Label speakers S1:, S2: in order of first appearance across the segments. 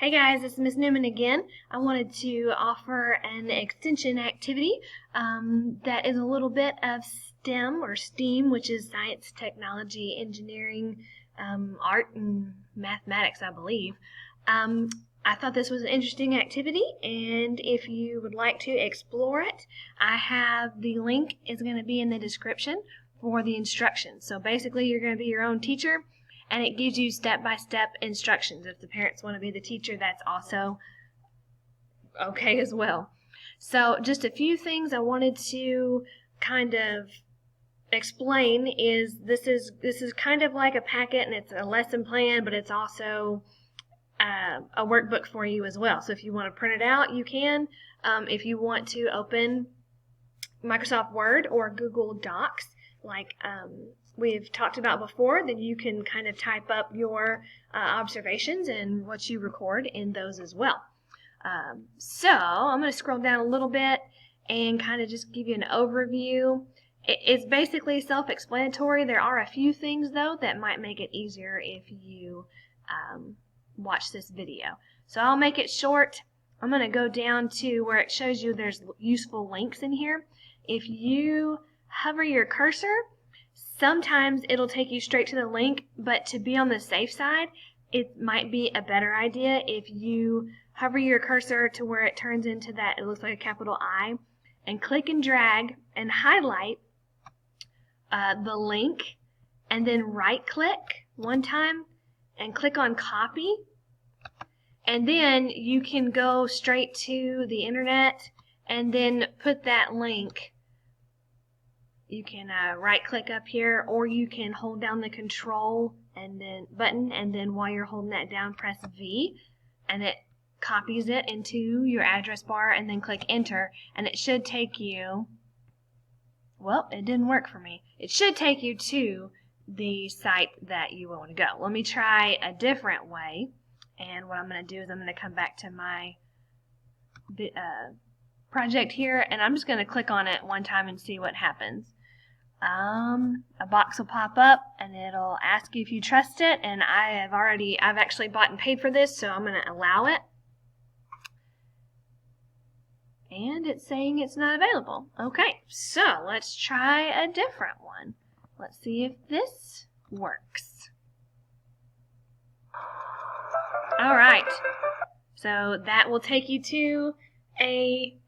S1: Hey guys, it's Miss Newman again. I wanted to offer an extension activity that is a little bit of STEM or STEAM, which is science, technology, engineering, art, and mathematics, I believe. I thought this was an interesting activity, and if you would like to explore it, I have the link is going to be in the description for the instructions. So basically, you're going to be your own teacher. And it gives you step-by-step instructions. If the parents want to be the teacher, that's also okay as well. So just a few things I wanted to kind of explain is this is kind of like a packet, and it's a lesson plan, but it's also a workbook for you as well. So if you want to print it out, you can. If you want to open Microsoft Word or Google Docs, like we've talked about before, then you can kind of type up your observations and what you record in those as well. So I'm going to scroll down a little bit and kind of just give you an overview. It's basically self-explanatory. There are a few things, though, that might make it easier if you watch this video. So I'll make it short. I'm going to go down to where it shows you there's useful links in here. If you hover your cursor, sometimes it'll take you straight to the link, but to be on the safe side, it might be a better idea if you hover your cursor to where it turns into that, it looks like a capital I, and click and drag and highlight the link, and then right click one time and click on copy, and then you can go straight to the internet and then put that link. You can right click up here, or you can hold down the control and then button, and then while you're holding that down, press V, and it copies it into your address bar, and then click enter, and it should take you, well, it didn't work for me. It should take you to the site that you want to go. Let me try a different way, and what I'm going to do is I'm going to come back to my project here, and I'm just going to click on it one time and see what happens. A box will pop up and it'll ask you if you trust it, and I've actually bought and paid for this, so I'm going to allow it. And it's saying it's not available. Okay, so let's try a different one. Let's see if this works. Alright, so that will take you to a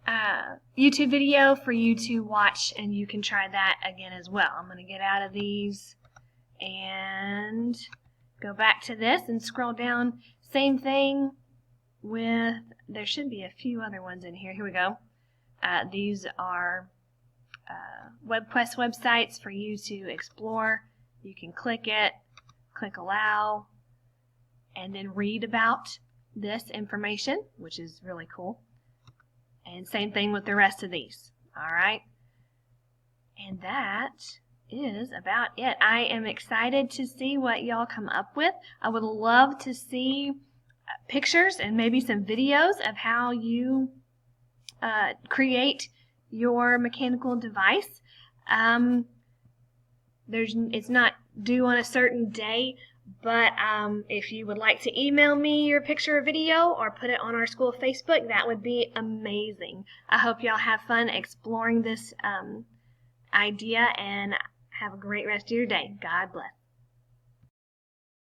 S1: YouTube video for you to watch, and you can try that again as well. I'm going to get out of these and go back to this and scroll down. Same thing with, there should be a few other ones in here. Here we go. These are WebQuest websites for you to explore. You can click it, click allow, and then read about this information, which is really cool. And same thing with the rest of these. Alright? And that is about it. I am excited to see what y'all come up with. I would love to see pictures and maybe some videos of how you create your mechanical device. It's not due on a certain day, but if you would like to email me your picture or video or put it on our school Facebook, that would be amazing. I hope y'all have fun exploring this idea, and have a great rest of your day. God bless.